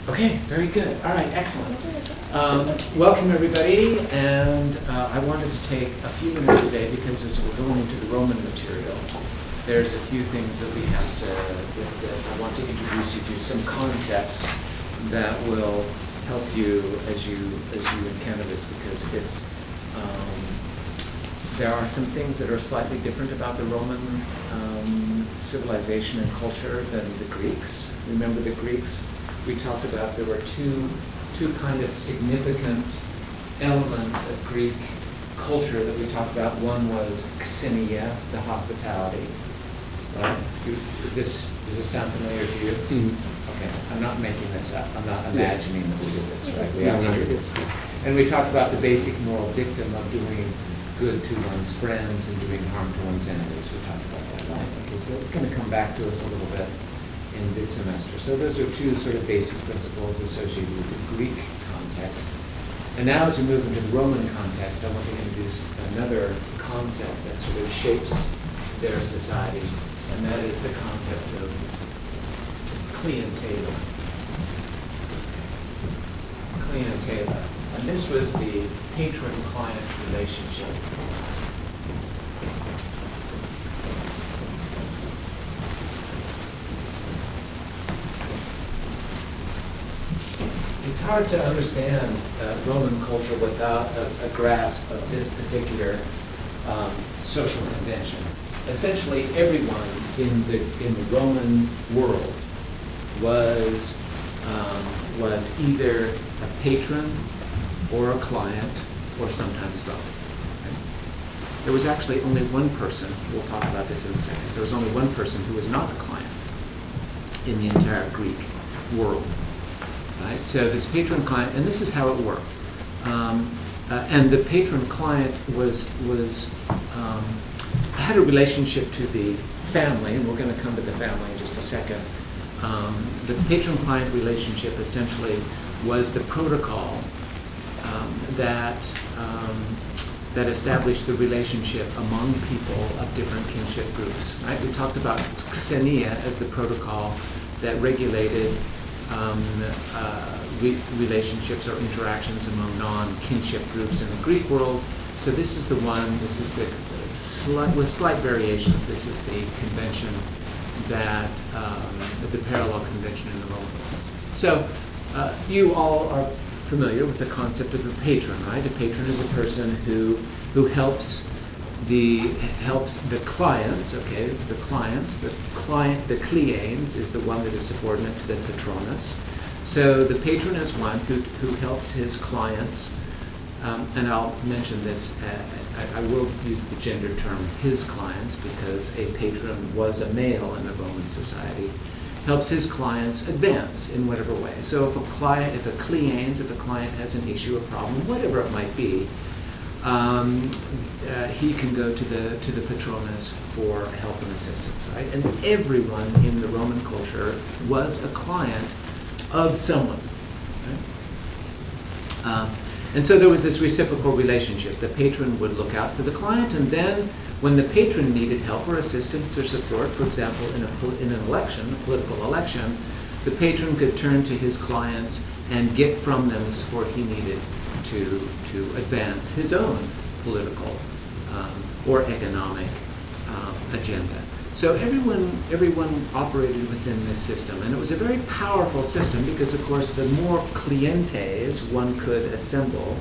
Okay, very good. All right, excellent. Welcome, everybody, and I wanted to take a few minutes today because as we're going into the Roman material, there's a few things that we have to, that I want to introduce you to, some concepts that will help you as you encounter this, because it's, there are some things that are slightly different about the Roman civilization and culture than the Greeks. Remember the Greeks? We talked about there were two kind of significant elements of Greek culture that we talked about. One was xenia, the hospitality. Right? Does this sound familiar to you? Mm-hmm. Okay, I'm not making this up. I'm not imagining that we do this, right? We actually do this. And we talked about the basic moral dictum of doing good to one's friends and doing harm to one's enemies. We talked about that, right? Okay, so it's going to come back to us a little bit in this semester. So those are two sort of basic principles associated with the Greek context. And now as we move into the Roman context, I want to introduce another concept that sort of shapes their society, and that is the concept of clientela. Clientela. And this was the patron-client relationship. It's hard to understand Roman culture without a grasp of this particular social convention. Essentially, everyone in the Roman world was either a patron or a client, or sometimes both. Okay? There was actually only one person. We'll talk about this in a second. There was only one person who was not a client in the entire Greek world. Right? So this patron-client, and this is how it worked. And the patron-client had a relationship to the family, and we're going to come to the family in just a second. The patron-client relationship essentially was the protocol that established the relationship among people of different kinship groups. Right? We talked about xenia as the protocol that regulated relationships or interactions among non-kinship groups in the Greek world. So this is the one, this is with slight variations, this is the convention that, the parallel convention in the Roman world. So you all are familiar with the concept of a patron, right? A patron is a person who helps the clients, okay, the clients is the one that is subordinate to the patronus. So the patron is one who helps his clients, and I'll mention this, I will use the gender term his clients because a patron was a male in the Roman society, helps his clients advance in whatever way. So if a client has an issue, a problem, whatever it might be, he can go to the patronus for help and assistance, right? And everyone in the Roman culture was a client of someone, right? And so there was this reciprocal relationship. The patron would look out for the client, and then when the patron needed help or assistance or support, for example, in an election, a political election, the patron could turn to his clients and get from them the support he needed to advance his own political or economic agenda. So everyone operated within this system, and it was a very powerful system because, of course, the more clientes one could assemble,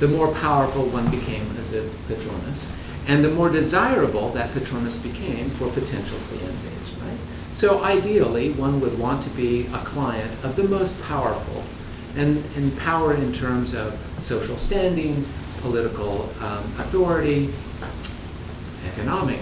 the more powerful one became as a patronus, and the more desirable that patronus became for potential clientes, right? So ideally, one would want to be a client of the most powerful, and power in terms of social standing, political authority, economic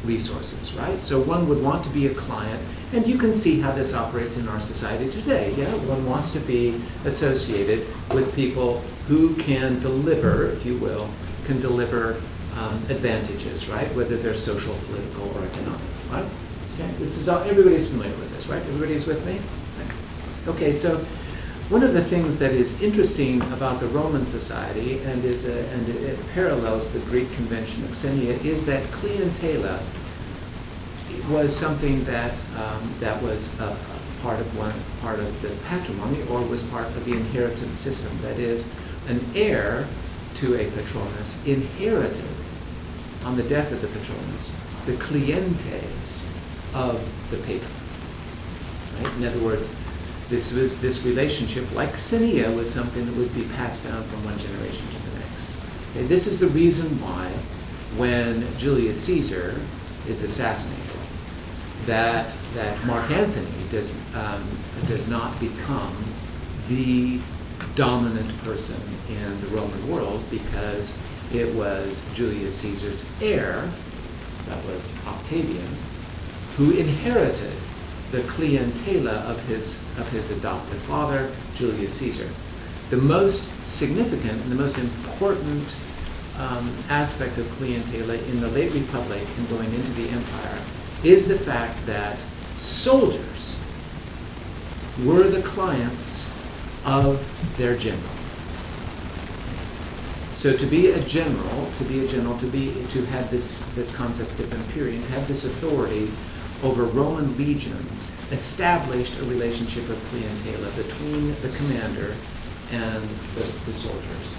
resources, right? So one would want to be a client, and you can see how this operates in our society today. Yeah, one wants to be associated with people who can deliver, if you will, advantages, right? Whether they're social, political, or economic, right? Okay, this is all, everybody's familiar with this, right? Everybody's with me? Okay, so one of the things that is interesting about the Roman society, and it parallels the Greek convention of xenia, is that clientela was something that was part of the patrimony, or was part of the inheritance system. That is, an heir to a patronus inherited, on the death of the patronus, the clientes of the patron. Right? In other words, this relationship, like Xenia, was something that would be passed down from one generation to the next. Okay? This is the reason why, when Julius Caesar is assassinated, that Mark Antony does not become the dominant person in the Roman world, because it was Julius Caesar's heir, that was Octavian, who inherited the clientela of his adopted father, Julius Caesar. The most significant and the most important aspect of clientela in the late Republic and going into the Empire is the fact that soldiers were the clients of their general. So to be a general, to have this concept of imperium, to have this authority over Roman legions, established a relationship of clientela between the commander and the soldiers.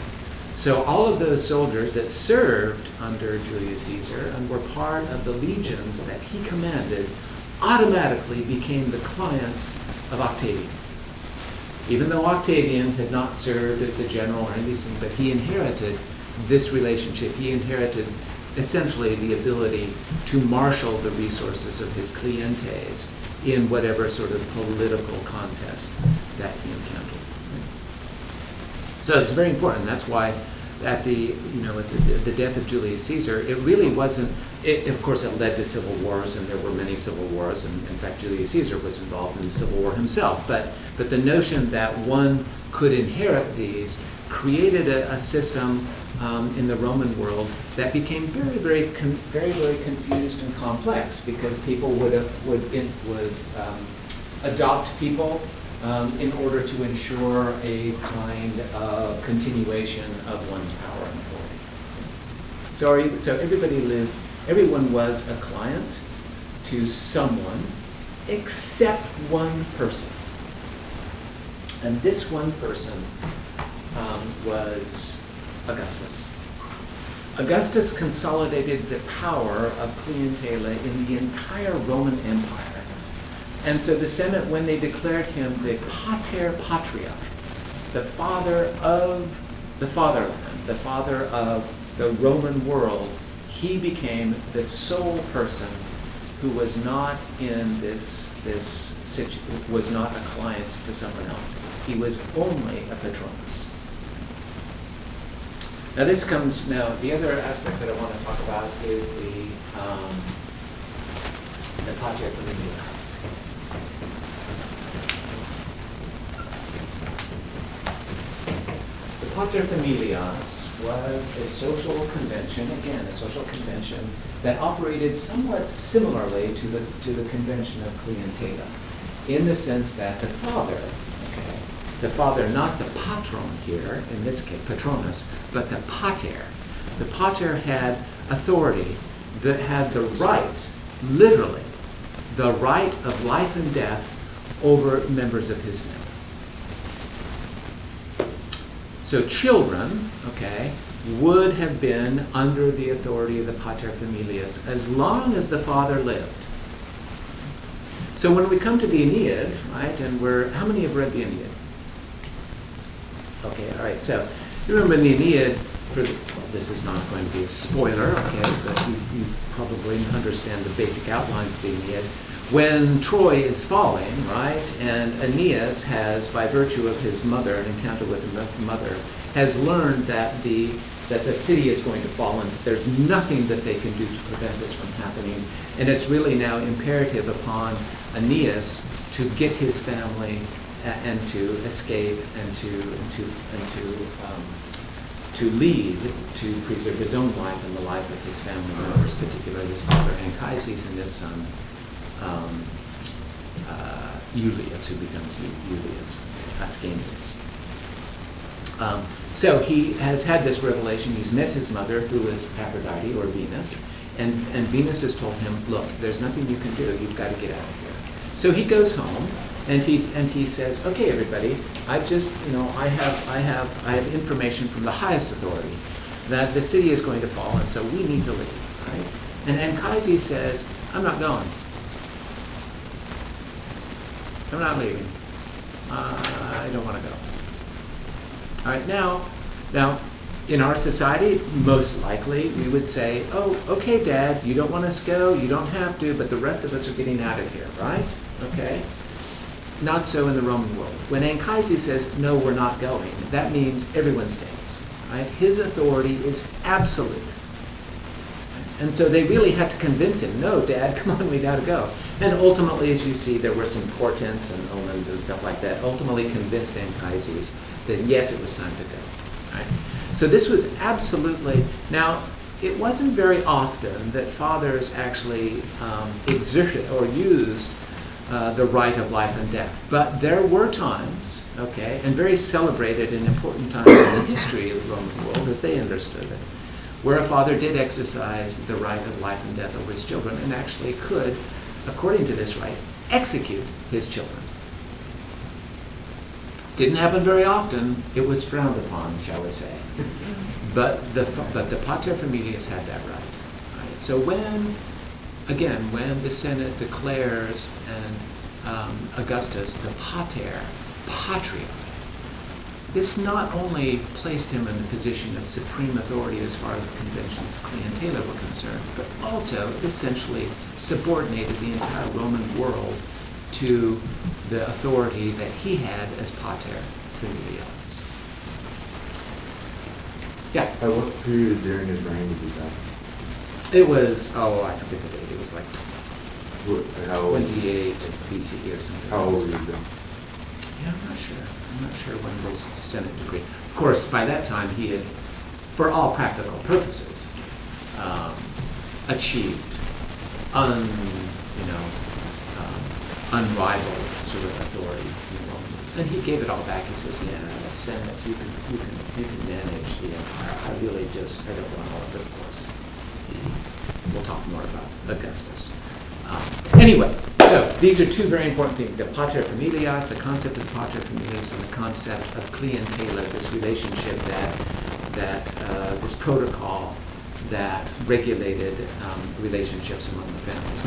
So all of those soldiers that served under Julius Caesar and were part of the legions that he commanded automatically became the clients of Octavian. Even though Octavian had not served as the general or anything, but he inherited this relationship. He inherited essentially the ability to marshal the resources of his clientes in whatever sort of political contest that he encountered. So it's very important. That's why at the death of Julius Caesar, it really wasn't. Of course, it led to civil wars, and there were many civil wars. And in fact, Julius Caesar was involved in the Civil War himself. But the notion that one could inherit these created a system in the Roman world that became very confused and complex, because people would adopt people in order to ensure a kind of continuation of one's power and authority. So everyone was a client to someone except one person. And this one person was Augustus. Augustus consolidated the power of clientela in the entire Roman Empire. And so the Senate, when they declared him the pater patria, the father of the fatherland, the father of the Roman world, he became the sole person who was not in was not a client to someone else. He was only a patronus. Now the other aspect that I want to talk about is the pater familias. The pater familias was a social convention, that operated somewhat similarly to the convention of clientela, in the sense that the father, not the patron here, in this case, patronus, but the pater. The pater had authority, that had the right, literally, the right of life and death over members of his family. So children, would have been under the authority of the pater familias as long as the father lived. So when we come to the Aeneid, right, and how many have read the Aeneid? Okay, all right, so you remember in the Aeneid, this is not going to be a spoiler, but you probably understand the basic outlines of the Aeneid. When Troy is falling, right, and Aeneas has, by virtue of his mother, an encounter with the mother, has learned that the city is going to fall and there's nothing that they can do to prevent this from happening. And it's really now imperative upon Aeneas to get his family and to escape and to lead to preserve his own life and the life of his family members, particularly his father Anchises and his son Iulius, who becomes Iulius Ascanius. So he has had this revelation. He's met his mother, who is Aphrodite, or Venus, and Venus has told him, look, there's nothing you can do. You've got to get out of here. So he goes home, And he says, okay, everybody, I've just, I have information from the highest authority that the city is going to fall, and so we need to leave, right? And Anchises says, I'm not going. I'm not leaving. I don't want to go. All right, now, in our society, most likely we would say, oh, okay, Dad, you don't want us to go, you don't have to, but the rest of us are getting out of here, right? Okay. Not so in the Roman world. When Anchises says, no, we're not going, that means everyone stays, right? His authority is absolute. And so they really had to convince him, no, Dad, come on, we gotta go. And ultimately, as you see, there were some portents and omens and stuff like that, ultimately convinced Anchises that yes, it was time to go, right? So this was absolutely, now, it wasn't very often that fathers actually exerted or used the right of life and death. But there were times, okay, and very celebrated and important times in the history of the Roman world as they understood it, where a father did exercise the right of life and death over his children and actually could, according to this right, execute his children. Didn't happen very often. It was frowned upon, shall we say. But the paterfamilias had that right. So when the Senate declares Augustus the patriarch, this not only placed him in the position of supreme authority as far as the conventions of clientela were concerned, but also essentially subordinated the entire Roman world to the authority that he had as pater familias. Yeah? At what period during his reign did he die? It was, I forget the date, it was like How old? 28 BCE or something. How old was he then? Yeah, I'm not sure when this Senate decree. Of course, by that time he had, for all practical purposes, achieved unrivaled sort of authority in Rome. And he gave it all back. He says, yeah, Senate, you can manage the empire. I don't want all of it, of course. We'll talk more about Augustus. Anyway, so these are two very important things. The paterfamilias, the concept of paterfamilias, and the concept of clientela, this relationship this protocol that regulated relationships among the families.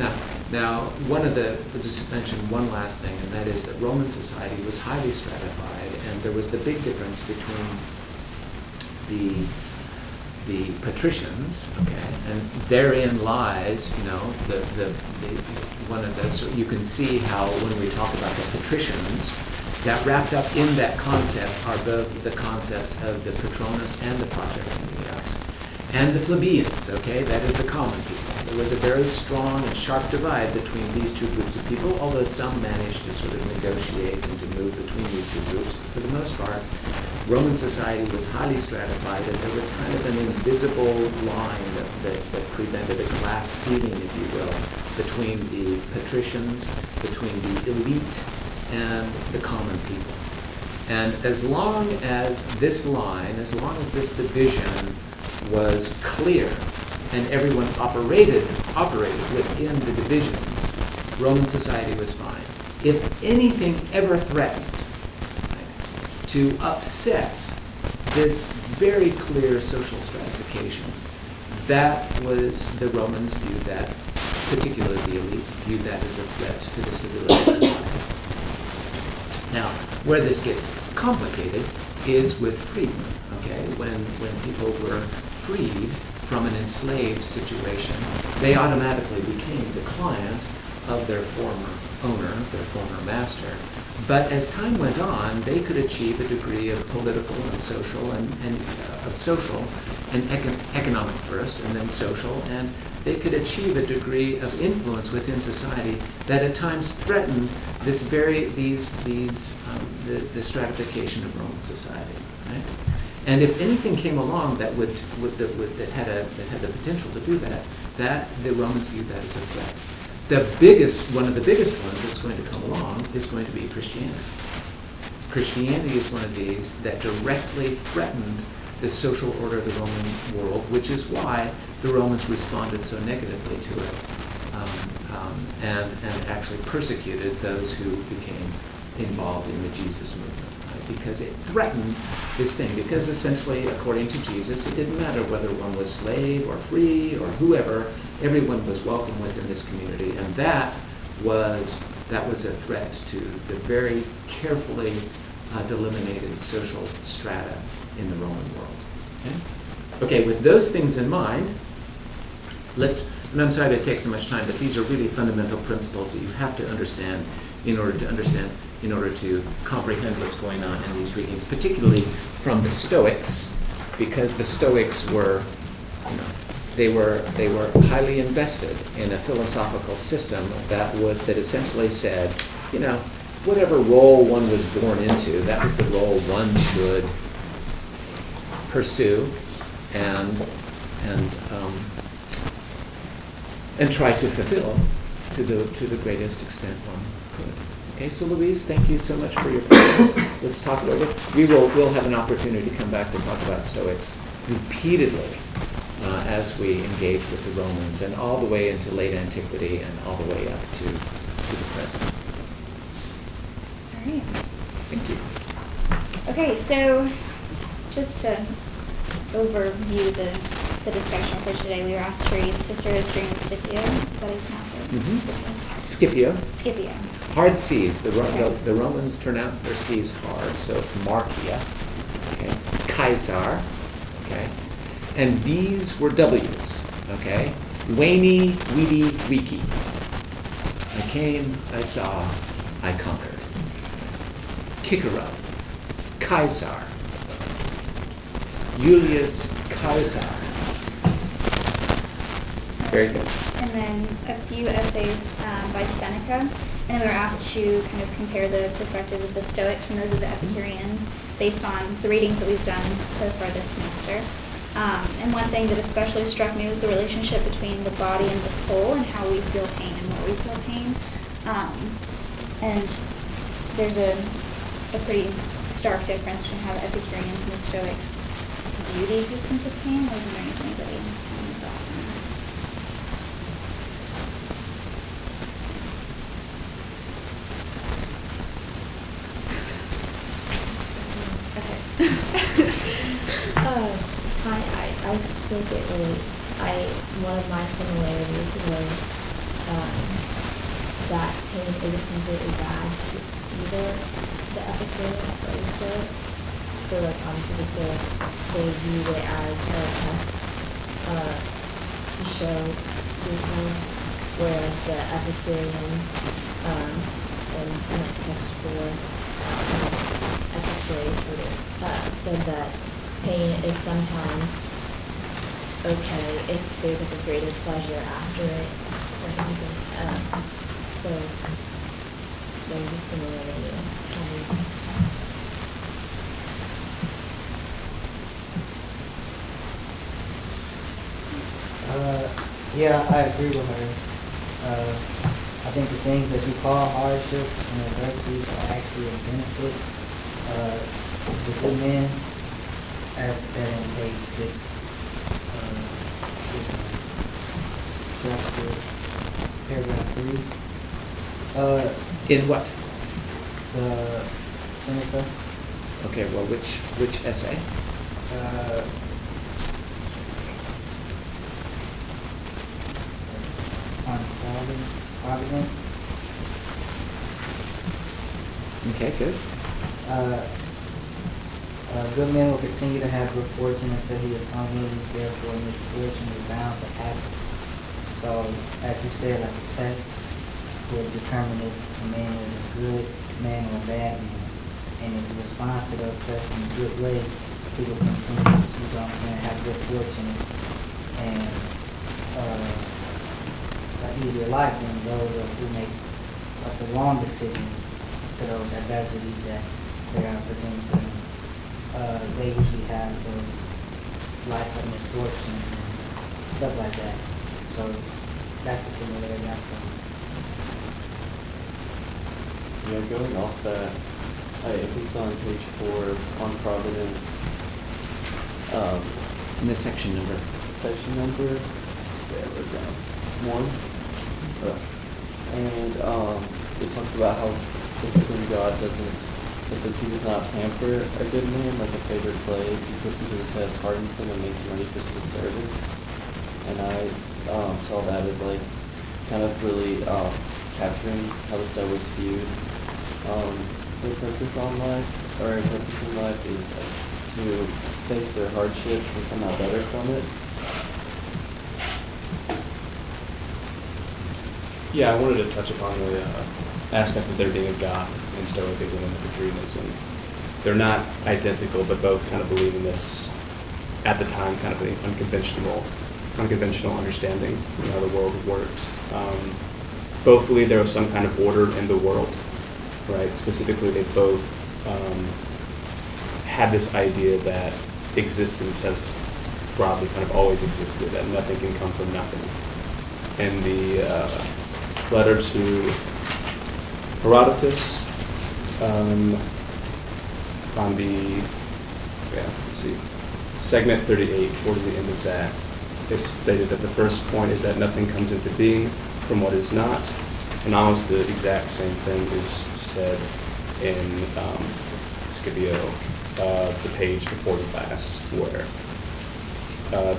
Now, I'll just mention one last thing, and that is that Roman society was highly stratified, and there was the big difference between the patricians, okay, and therein lies, one of those. You can see how when we talk about the patricians, that wrapped up in that concept are both the concepts of the patronus and the paterfamilias. And the plebeians, okay, that is the common people. There was a very strong and sharp divide between these two groups of people, although some managed to sort of negotiate and to move between these two groups. But for the most part, Roman society was highly stratified, and there was kind of an invisible line that prevented a glass ceiling, if you will, between the patricians, between the elite, and the common people. And as long as this division was clear and everyone operated within the divisions, Roman society was fine. If anything ever threatened to upset this very clear social stratification, the Romans viewed that, particularly the elites, viewed that as a threat to the stability of society. Now, where this gets complicated is with freedmen, okay? When people were freed from an enslaved situation, they automatically became the client of their former owner, their former master. But as time went on, they could achieve a degree of political and social and economic first, and then social, and they could achieve a degree of influence within society that at times threatened the stratification of Roman society. Right? And if anything came along that had the potential to do that the Romans viewed that as a threat. One of the biggest ones that's going to come along is going to be Christianity. Christianity is one of these that directly threatened the social order of the Roman world, which is why the Romans responded so negatively to it and actually persecuted those who became involved in the Jesus movement, right? Because it threatened this thing. Because essentially, according to Jesus, it didn't matter whether one was slave or free or whoever, everyone was welcome within this community, and that was a threat to the very carefully delimited social strata in the Roman world. Okay, with those things in mind, and I'm sorry to take so much time, but these are really fundamental principles that you have to understand in order to comprehend what's going on in these readings, particularly from the Stoics, because the Stoics were, they were highly invested in a philosophical system that essentially said, whatever role one was born into, that was the role one should pursue and try to fulfill to the greatest extent one could. Okay, so Louise, thank you so much for your questions. Let's talk about it. We'll have an opportunity to come back to talk about Stoics repeatedly as we engage with the Romans and all the way into late antiquity and all the way up to the present. All right. Thank you. Okay, so just to overview the discussion for today, we were asked to read Cicero's Dream of Scipio. Is that how you pronounce it? Mm-hmm. Scipio. Scipio. Hard C's. The Romans pronounce their C's hard, so it's Marcia. Okay. Caesar. Okay. And these were W's. Okay. Weni, Widi, Wiki. I came, I saw, I conquered. Cicero. Caesar. Julius Caesar. Very good. And then a few essays by Seneca. And then we were asked to kind of compare the perspectives of the Stoics from those of the Epicureans based on the readings that we've done so far this semester. And one thing that especially struck me was the relationship between the body and the soul and how we feel pain and where we feel pain. And there's a pretty stark difference between how the Epicureans and the Stoics view the existence of pain. I was wondering if anybody had any thoughts on that. I think it relates. One of my similarities was that pain isn't completely bad to either the Epicureans or the Stoics. So, obviously the Stoics, they viewed it as a test to show yourself, whereas the Epicureans, in text 4, Epicurus said that pain is sometimes okay if there's a greater pleasure after it or something. So there's a similarity. Yeah, I agree with her. I think the things that you call hardships and adversities are actually a benefit. The good men, as said in page 6, chapter, paragraph 3. In what? The Seneca. Okay, well, which essay? On Providence. Okay, good. Good man will continue to have good fortune until he is unwilling, therefore misfortune is bound to happen. So, as you said, like a test will determine if a man is a good man or a bad man. And if he responds to those tests in a good way, he will continue to have good fortune and an easier life than those who make the wrong decisions to those adversities that they are presented to them. They usually have those lives of misfortunes and stuff like that. So that's the similarity I saw. Yeah, going off that, I think it's on page 4 on Providence. In the section number. Section number, yeah, we're down. 1. And it talks about how basically God doesn't, it says he does not pamper a good man like a favorite slave. He puts him to the test, hardens him, and makes him ready for his service. And I saw that as like kind of really capturing how the Stoics viewed their purpose on life, or their purpose in life is to face their hardships and come out better from it. Yeah, I wanted to touch upon the aspect of there being a God in Stoicism and Epicureanism. They're not identical, but both kind of believe in this, at the time, kind of an unconventional understanding of how the world worked. Both believe there was some kind of order in the world, right? Specifically, they both had this idea that existence has broadly kind of always existed, that nothing can come from nothing. And the letter to Herodotus on the, let's see, segment 38, towards the end of that, it's stated that the first point is that nothing comes into being from what is not, and almost the exact same thing is said in Scipio, the page before the last, where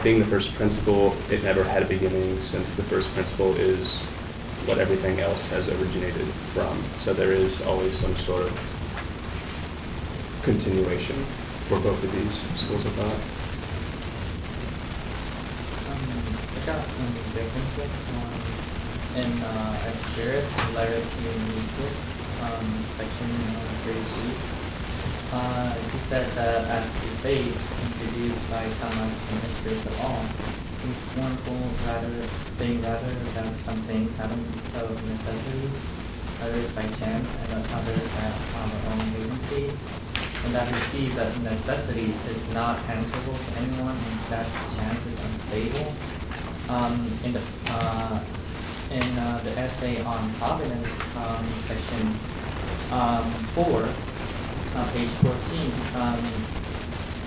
being the first principle, it never had a beginning, since the first principle is what everything else has originated from. So there is always some sort of continuation for both of these schools of thought. I got some differences in Epicurus, letter to Eutychus, section 33. He said that as to faith introduced by Thomas and Epicurus of all, he's scornful, saying rather that some things happen of necessity, others by chance, and others at our own agency, and that he sees that necessity is not answerable to anyone, and that chance is unstable. In the essay on providence, section 4, page 14,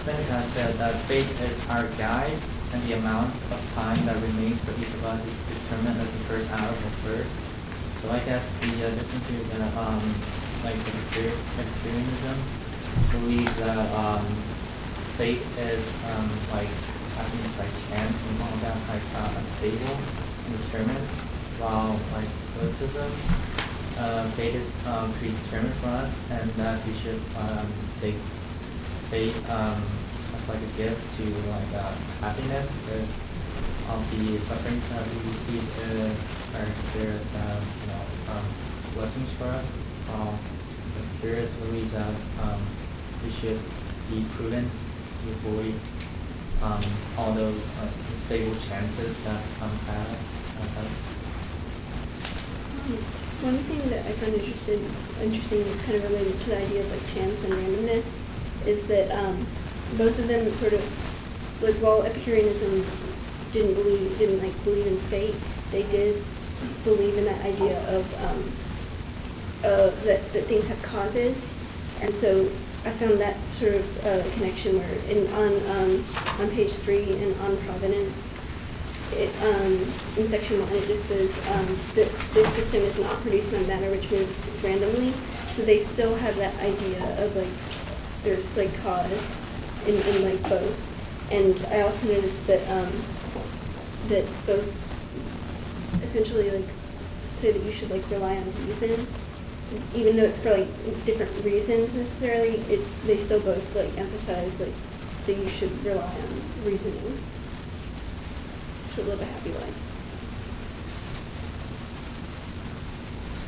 Seneca said that faith is our guide, and the amount of time that remains for each of us is determined as the first hour of birth. So I guess the difference is that, like Epicureanism believes that fate is like happens by chance and all that, like unstable and determined, while like Stoicism, fate is predetermined for us, and that we should take fate as like a gift to like happiness, because of the sufferings that we receive are considered as blessings for us. Epicurus believes that we should be prudent to avoid all those unstable chances that come at us. One thing that I find interesting that's kind of related to the idea of like chance and randomness is that both of them sort of, like, while Epicureanism didn't believe in fate, they did believe in that idea of that things have causes, and so I found that sort of connection where on page 3 and on providence, in section 1 it just says that this system is not produced by matter which moves randomly. So they still have that idea of like there's like cause in like both. And I also noticed that that both essentially like say that you should like rely on reason, even though it's for like different reasons necessarily. They still both like emphasize like that you should rely on reasoning to live a happy life.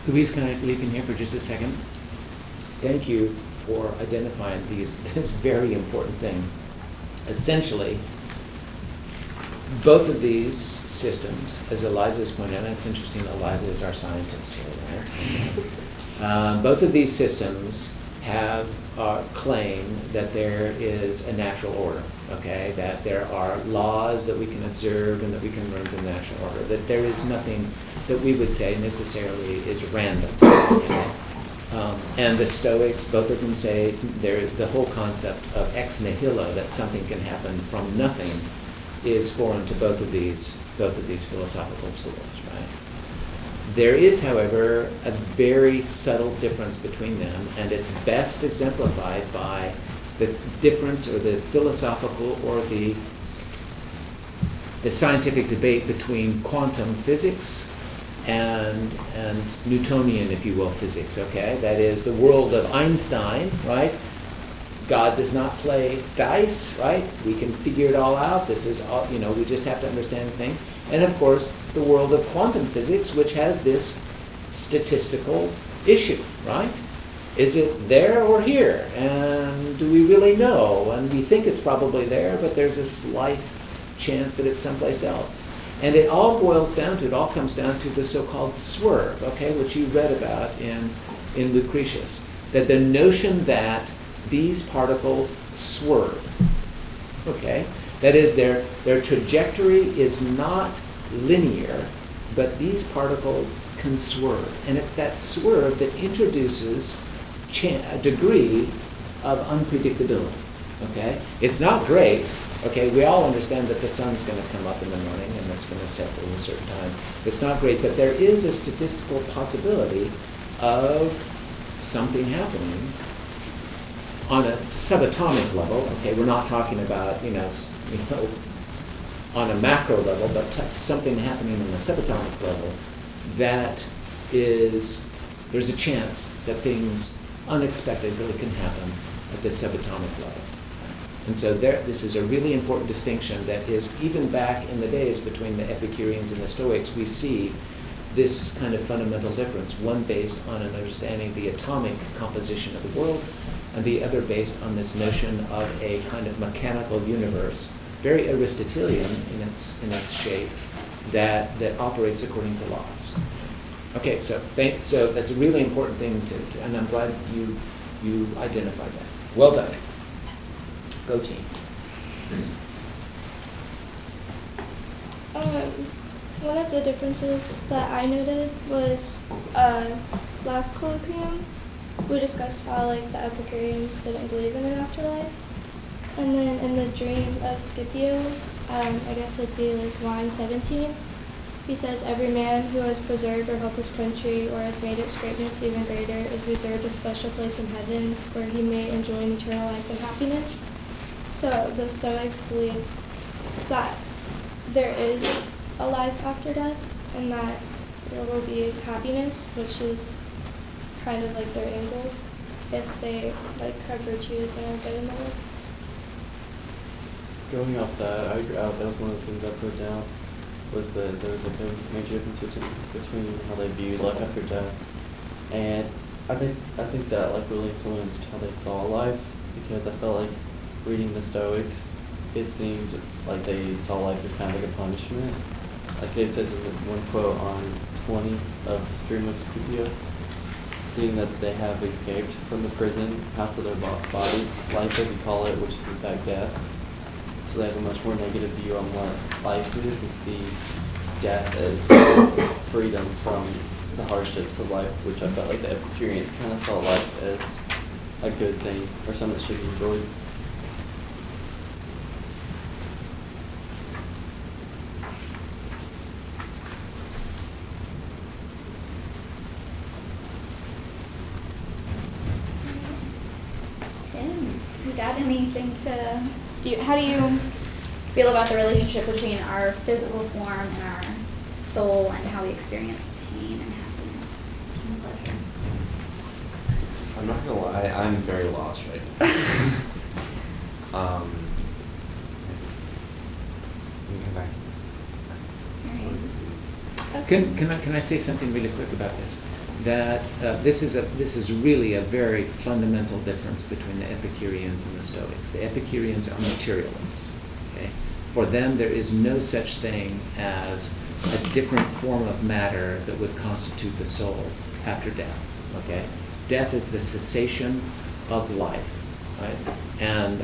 Louise, can I leave in here for just a second? Thank you for identifying this very important thing. Essentially, both of these systems, as Eliza has pointed out, it's interesting, Eliza is our scientist here. Both of these systems have claim that there is a natural order, okay? That there are laws that we can observe and that we can learn from the natural order. That there is nothing that we would say necessarily is random. Okay? And the Stoics, both of them say the whole concept of ex nihilo, that something can happen from nothing, is foreign to both of these philosophical schools, right? There is, however, a very subtle difference between them, and it's best exemplified by the difference or the philosophical or the scientific debate between quantum physics and Newtonian, if you will, physics, okay? That is the world of Einstein, right? God does not play dice, right? We can figure it all out. This is all, we just have to understand the thing. And of course, the world of quantum physics, which has this statistical issue, right? Is it there or here? And do we really know? And we think it's probably there, but there's a slight chance that it's someplace else. And it all boils down to, it all comes down to the so-called swerve, okay, which you read about in Lucretius. That the notion that these particles swerve, okay? That is, their trajectory is not linear, but these particles can swerve. And it's that swerve that introduces a degree of unpredictability, okay? It's not great, okay? We all understand that the sun's going to come up in the morning and it's going to set at a certain time. It's not great, but there is a statistical possibility of something happening on a subatomic level, okay? We're not talking about, on a macro level, but something happening on the subatomic level that is, there's a chance that things unexpectedly can happen at the subatomic level. And so this is a really important distinction that is, even back in the days between the Epicureans and the Stoics, we see this kind of fundamental difference, one based on an understanding of the atomic composition of the world, and the other based on this notion of a kind of mechanical universe, very Aristotelian in its shape, that operates according to laws. Okay, so that's a really important thing and I'm glad you identified that. Well done. Go team. One of the differences that I noted was last colloquium, we discussed how the Epicureans didn't believe in an afterlife. And then in the dream of Scipio, I guess it'd be line 17, he says, every man who has preserved or helped his country or has made its greatness even greater is reserved a special place in heaven where he may enjoy an eternal life and happiness. So the Stoics believe that there is a life after death and that there will be happiness, which is kind of their angle if they have virtues and are good in the world. Going off that, that was one of the things I put down, was that there was a major difference between how they viewed life after death. And I think that really influenced how they saw life, because I felt like reading the Stoics, it seemed like they saw life as kind of like a punishment. Like it says in the one quote on 20 of Dream of Scipio, seeing that they have escaped from the prison house of their bodies, life as you call it, which is in fact death. So they have a much more negative view on what life is and see death as freedom from the hardships of life, which I felt like the Epicureans kind of saw life as a good thing or something that should be enjoyed. Tim, you got anything how do you feel about the relationship between our physical form and our soul and how we experience pain and happiness and pleasure? I'm not gonna lie, I'm very lost right now. We can come back to this. Can I say something really quick about this? That this is really a very fundamental difference between the Epicureans and the Stoics. The Epicureans are materialists. Okay? For them, there is no such thing as a different form of matter that would constitute the soul after death. Okay? Death is the cessation of life, right? And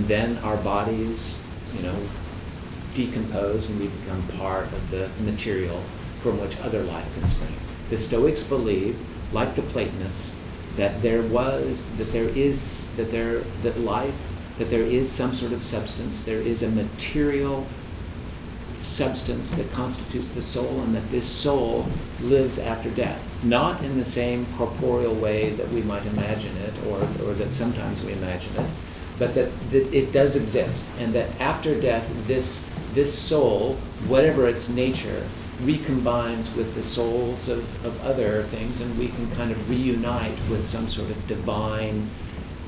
then our bodies, decompose and we become part of the material from which other life can spring. The Stoics believe, like the Platonists, that there is some sort of substance, there is a material substance that constitutes the soul, and that this soul lives after death. Not in the same corporeal way that we might imagine it, or that sometimes we imagine it, but that it does exist, and that after death, this soul, whatever its nature, recombines with the souls of other things, and we can kind of reunite with some sort of divine,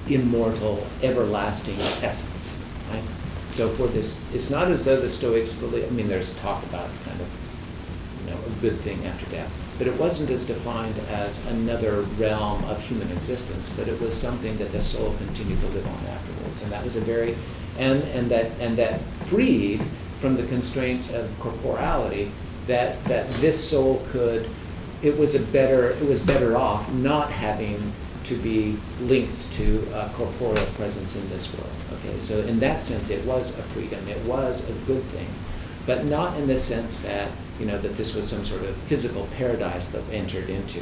immortal, everlasting essence, right? So for this, it's not as though the Stoics believe, I mean, there's talk about kind of, a good thing after death, but it wasn't as defined as another realm of human existence, but it was something that the soul continued to live on afterwards, and that was a very, and that freed from the constraints of corporality, that this soul could, it was better off not having to be linked to a corporeal presence in this world. Okay, so in that sense, it was a freedom. It was a good thing, but not in the sense that that this was some sort of physical paradise that we entered into.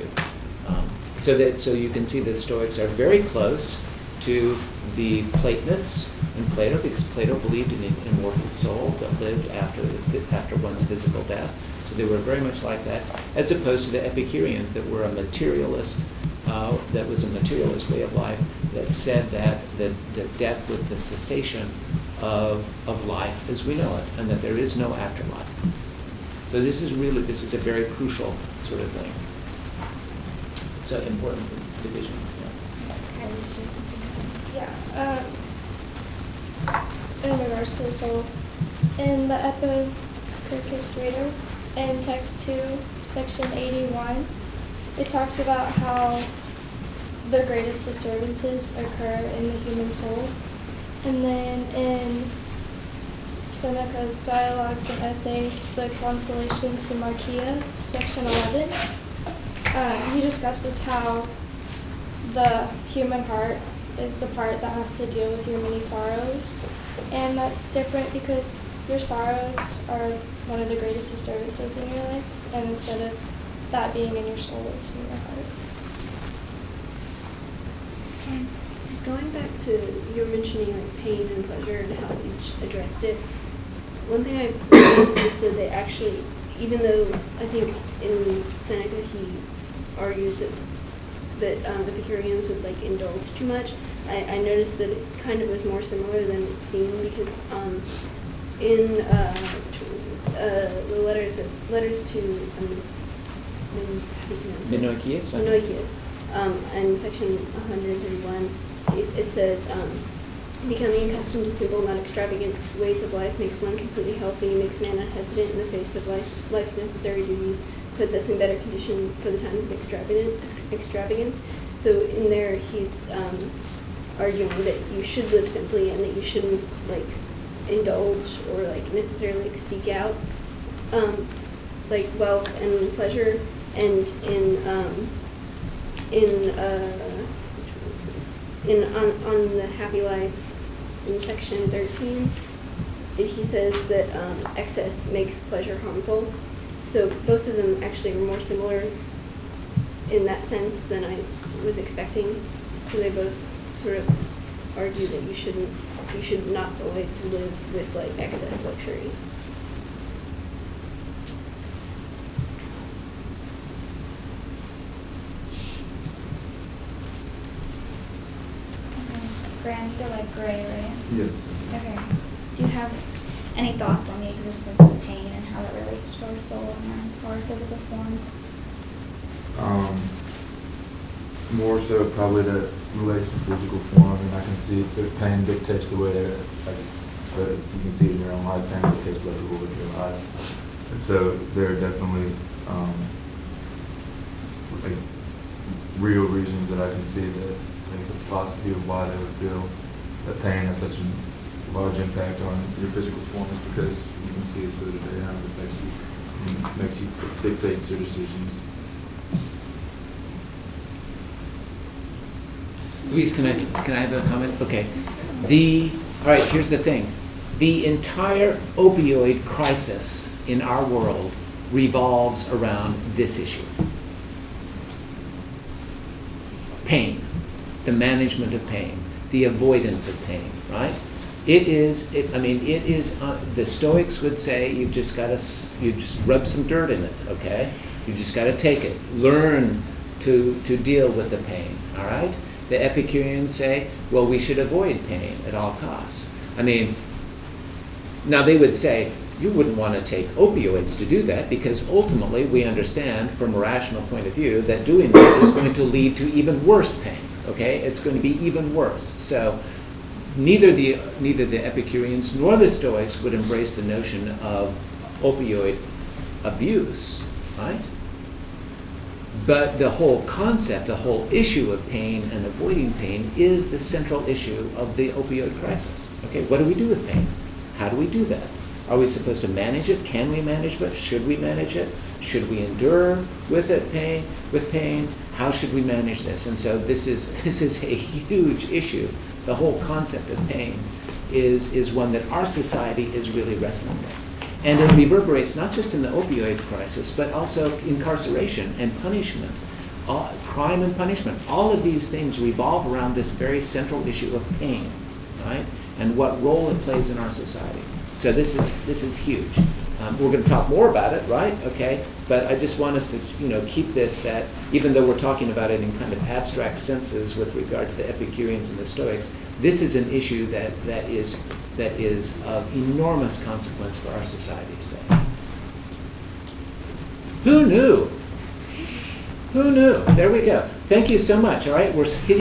So you can see that Stoics are very close to the Platonists in Plato, because Plato believed in an immortal soul that lived after one's physical death. So they were very much like that, as opposed to the Epicureans that were a materialist. That was a materialist way of life that said that death was the cessation of life as we know it, and that there is no afterlife. So this is a very crucial sort of thing. So important division. Yeah. In regards to the soul, in the Epicurus Reader, in text 2, section 81, it talks about how the greatest disturbances occur in the human soul. And then in Seneca's Dialogues and Essays, the Consolation to Marcia, section 11, he discusses how the human heart is the part that has to deal with your many sorrows. And that's different because your sorrows are one of the greatest disturbances in your life, and instead of that being in your soul, it's in your heart. Going back to your mentioning like pain and pleasure and how each addressed it, one thing I've noticed is that they actually, even though I think in Seneca he argues that Epicureans would like indulge too much, I noticed that it kind of was more similar than it seemed, because in the letters to Menoikeus. In section 131, it says, becoming accustomed to simple, not extravagant ways of life makes one completely healthy, makes man unhesitant in the face of life's necessary duties, puts us in better condition for the times of extravagance. So in there, he's arguing that you should live simply and that you shouldn't like indulge or like necessarily like, seek out like wealth and pleasure. And on the Happy Life in section 13, he says that excess makes pleasure harmful. So both of them actually are more similar in that sense than I was expecting. So they both sort of argue that you should not always live with like excess luxury. Graham, you go like gray, right? Yes. Okay. Do you have any thoughts on the existence of pain and how that relates to our soul and our physical form? More so probably that relates to physical form, and I can see that pain dictates the way that, you can see it in your own life, pain dictates what you will live your life. And so there are definitely like real reasons that I can see that the philosophy of why they would feel that pain has such a large impact on your physical form is because you can see it still today how it affects you and makes you dictates your decisions. Louise, can I have a comment? Okay. All right, here's the thing. The entire opioid crisis in our world revolves around this issue. Pain, the management of pain, the avoidance of pain, right? It is, the Stoics would say you just rub some dirt in it, okay? You just gotta take it. Learn to deal with the pain, all right? The Epicureans say, well, we should avoid pain at all costs. Now they would say, you wouldn't want to take opioids to do that because ultimately we understand from a rational point of view that doing that is going to lead to even worse pain, okay? It's going to be even worse. So neither the Epicureans nor the Stoics would embrace the notion of opioid abuse, right? But the whole concept, the whole issue of pain and avoiding pain is the central issue of the opioid crisis. Okay, what do we do with pain? How do we do that? Are we supposed to manage it? Can we manage it? Should we manage it? Should we endure with pain? How should we manage this? And so this is a huge issue. The whole concept of pain is one that our society is really wrestling with. And it reverberates not just in the opioid crisis, but also incarceration and punishment, crime and punishment. All of these things revolve around this very central issue of pain, right? And what role it plays in our society. So this is huge. We're going to talk more about it, right? Okay, but I just want us to keep this, that even though we're talking about it in kind of abstract senses with regard to the Epicureans and the Stoics, this is an issue that is of enormous consequence for our society today. Who knew? Who knew? There we go. Thank you so much. All right, we're hitting